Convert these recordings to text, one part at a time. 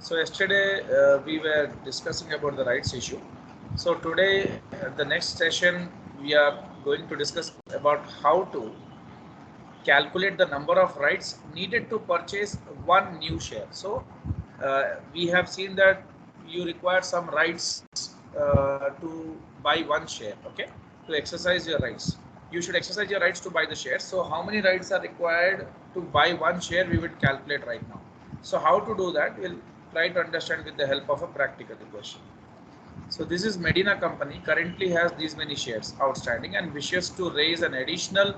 So yesterday we were discussing about the rights issue. So today, the next session, we are going to discuss about how to calculate the number of rights needed to purchase one new share. So we have seen that you require some rights to buy one share, okay, to exercise your rights. You should exercise your rights to buy the shares. So how many rights are required to buy one share, we will calculate right now. So how to do that, we'll try to understand with the help of a practical question. So this is Medina company currently has these many shares outstanding and wishes to raise an additional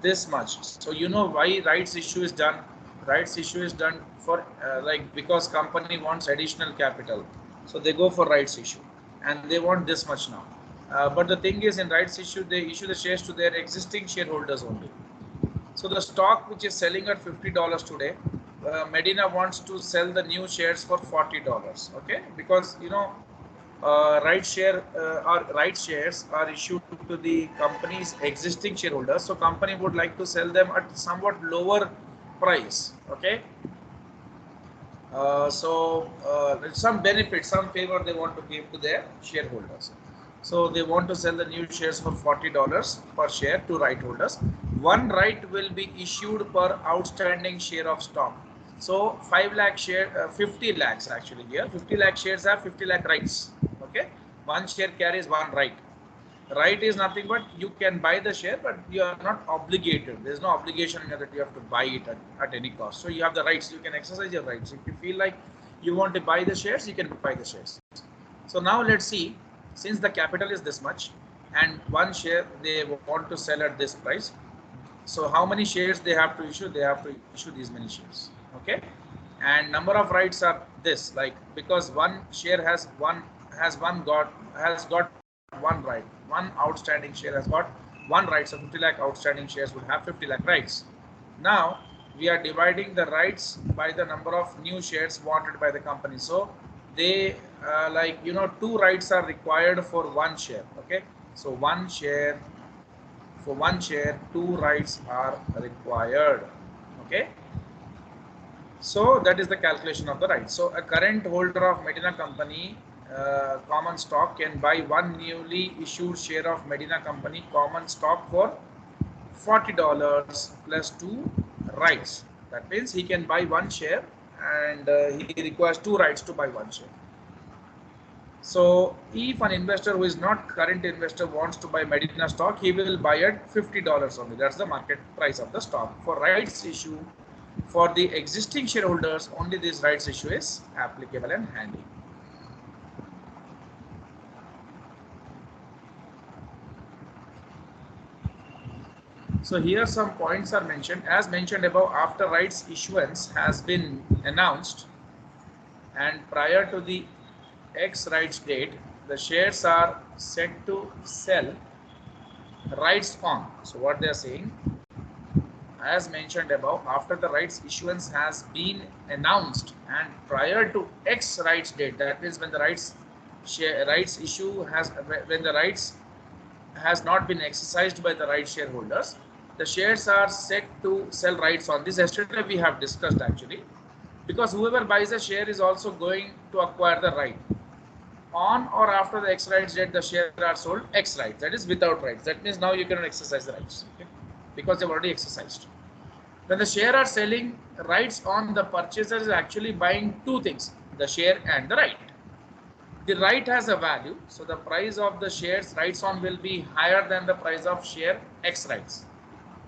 this much. So you know why rights issue is done. Rights issue is done for like because company wants additional capital. So they go for rights issue and they want this much now. But the thing is, in rights issue, they issue the shares to their existing shareholders only. So the stock which is selling at $50 today, Medina wants to sell the new shares for $40. Okay, because you know right shares are issued to the company's existing shareholders. So company would like to sell them at somewhat lower price. Okay, some benefit, some favor they want to give to their shareholders. So they want to sell the new shares for $40 per share to right holders. One right will be issued per outstanding share of stock. So 5 lakh share, 50 lakhs actually here. 50 lakh shares have 50 lakh rights. Okay, one share carries one right. Right is nothing but you can buy the share, but you are not obligated. There's no obligation here that you have to buy it at any cost. So you have the rights. You can exercise your rights. If you feel like you want to buy the shares, you can buy the shares. So now let's see, since the capital is this much and one share they want to sell at this price. So how many shares they have to issue? They have to issue these many shares. Okay, and number of rights are this, like, because one share has got one right, one outstanding share has got one right. So 50 lakh outstanding shares would have 50 lakh rights. Now we are dividing the rights by the number of new shares wanted by the company. So they like, you know, two rights are required for one share. Okay, so one share, for one share two rights are required. Okay, so that is the calculation of the rights. So a current holder of Medina company common stock can buy one newly issued share of Medina company common stock for $40 plus two rights. That means he can buy one share and he requires two rights to buy one share. So if an investor who is not current investor wants to buy Medina stock, he will buy at $50 only. That's the market price of the stock. For rights issue, for the existing shareholders, only this rights issue is applicable and handy. So here some points are mentioned. As mentioned above, after rights issuance has been announced and prior to the X rights date, the shares are set to sell rights on. So what they are saying, as mentioned above, after the rights issuance has been announced and prior to X rights date, that means when the rights issue has, when the rights has not been exercised by the right shareholders, the shares are set to sell rights on. This yesterday we have discussed actually, because whoever buys a share is also going to acquire the right. On or after the X rights date, the shares are sold X rights, that is without rights. That means now you cannot exercise the rights, okay, because they've already exercised. When the share are selling rights on, the purchaser is actually buying two things, the share and the right. The right has a value, so the price of the shares rights on will be higher than the price of share X rights.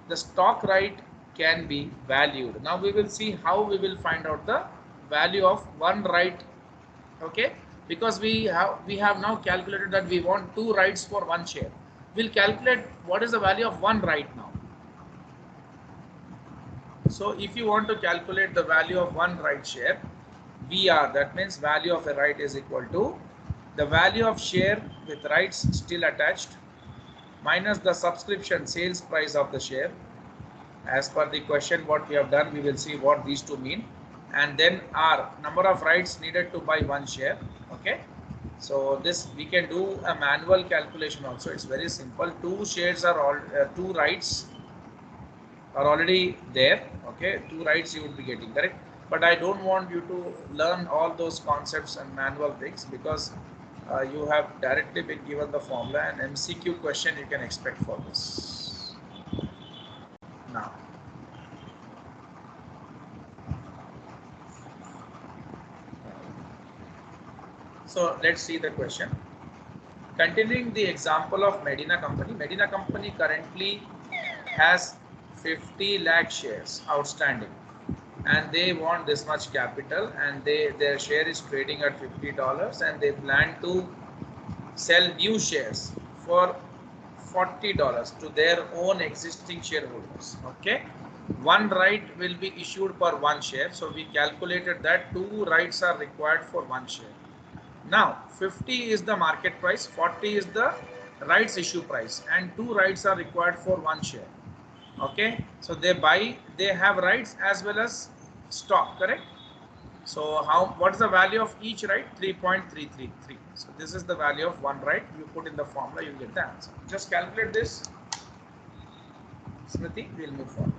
The stock right can be valued. Now we will see how we will find out the value of one right. Okay, because we have now calculated that we want two rights for one share. We'll calculate what is the value of one right now. So if you want to calculate the value of one right share, VR, that means value of a right is equal to the value of share with rights still attached minus the subscription sales price of the share. As per the question what we have done, we will see what these two mean, and then R, number of rights needed to buy one share. Okay, so this we can do a manual calculation also. It's very simple. Two shares are all two rights are already there. Okay, two rights you would be getting, correct. but I don't want you to learn all those concepts and manual things, because you have directly been given the formula, and MCQ question you can expect for this. Now, so let's see the question. Continuing the example of Medina Company currently has 50 lakh shares outstanding, and they want this much capital, and their share is trading at $50, and they plan to sell new shares for $40 to their own existing shareholders. Okay, one right will be issued for one share, so we calculated that two rights are required for one share. Now 50 is the market price, 40 is the rights issue price, and two rights are required for one share. Okay, so they have rights as well as stock, correct? So what is the value of each right? 3.333. So this is the value of one right. You put in the formula, you get the answer. Just calculate this, Smriti. We'll move forward.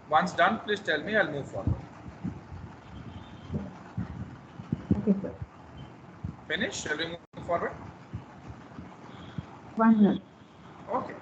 Once done, please tell me. I'll move forward. Okay, sir. Finish? Shall we move forward? 1 minute. Okay.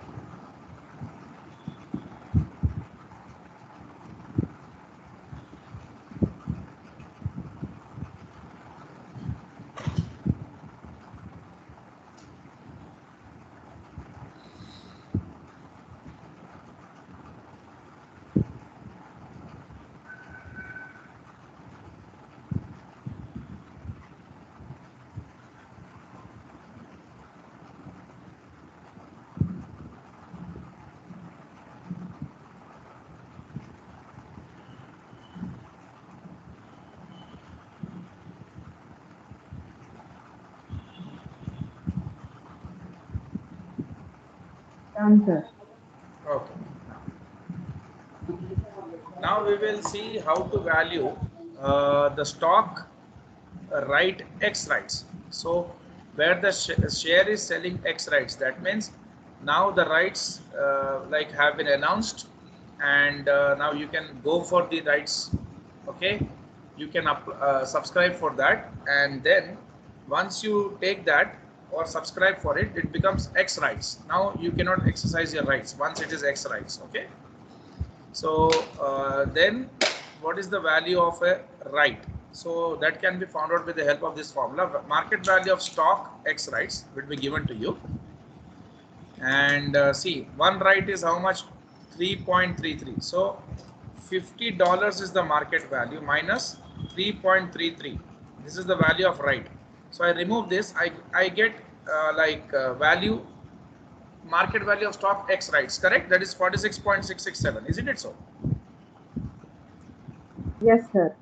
Done, sir. Okay. Now we will see how to value the stock right X rights. So where the share is selling X rights, that means now the rights like have been announced, and now you can go for the rights. Okay, you can subscribe for that, and then once you take that or subscribe for it, it becomes X rights. Now you cannot exercise your rights once it is X rights. Okay, so then what is the value of a right? So that can be found out with the help of this formula. Market value of stock X rights will be given to you, and see, one right is how much? 3.33. So $50 is the market value minus 3.33. This is the value of right. So I remove this, I get value, market value of stock X rights, correct? That is 46.667, isn't it so? Yes, sir.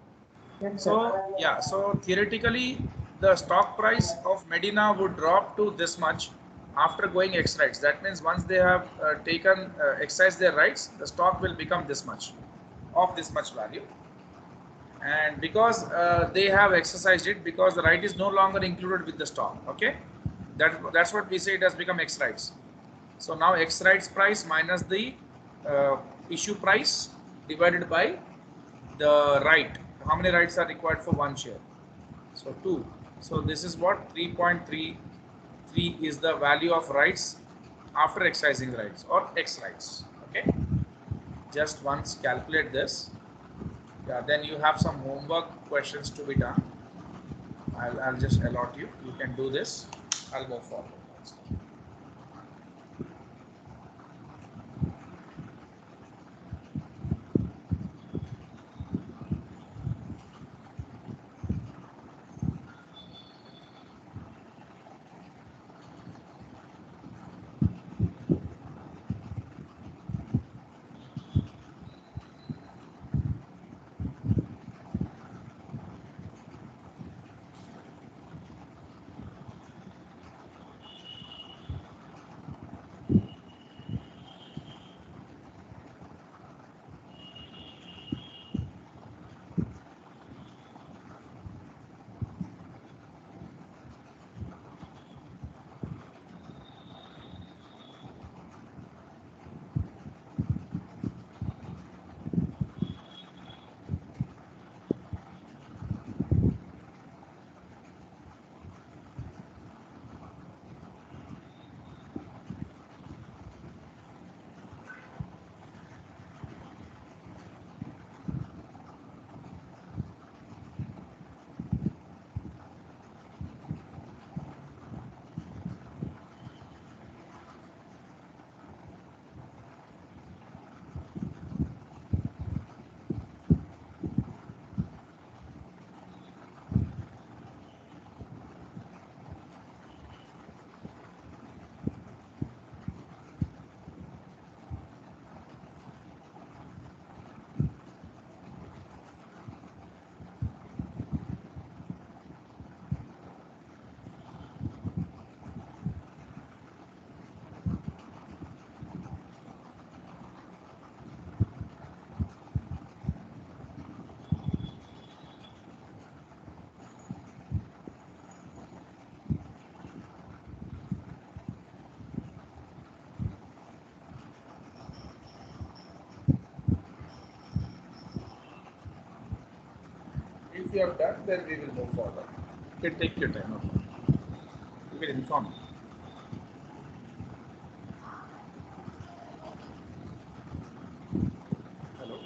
Yes, sir. So yeah, so theoretically the stock price of Medina would drop to this much after going X rights. That means once they have exercised their rights, the stock will become this much, of this much value. And because they have exercised it, because the right is no longer included with the stock. Okay, that's what we say, it has become X rights. So now X rights price minus the issue price divided by the right. How many rights are required for one share? So 2. So this is what 3.33 is the value of rights after exercising rights, or X rights. Okay, just once calculate this. Yeah, then you have some homework questions to be done. I'll just allot you. You can do this. I'll go forward. If you have done, then we will move forward. You can take your time. Okay. You will inform me. Hello.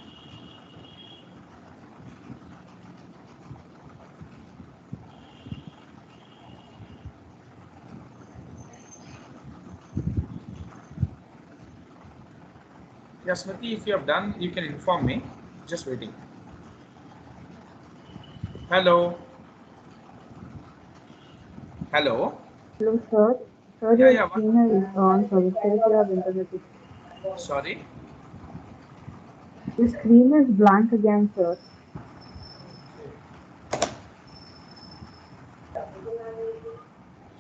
Yes, Smriti, if you have done, you can inform me. Just waiting. Hello. Hello. Hello, sir. Sir, Yeah, your yeah. screen is on, so it says you have internet issue. Sorry. Your screen is blank again, sir.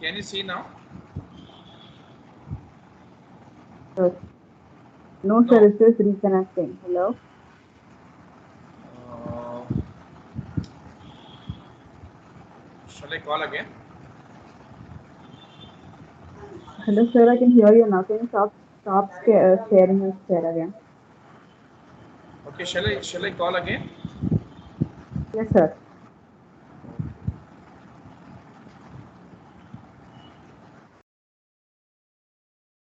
Can you see now? Sir. No, sir, No. it says reconnecting. Hello? Uh, shall I call again? Hello, sir, I can hear you now. Can you stop sharing your share again? Okay. Shall I call again? Yes, sir.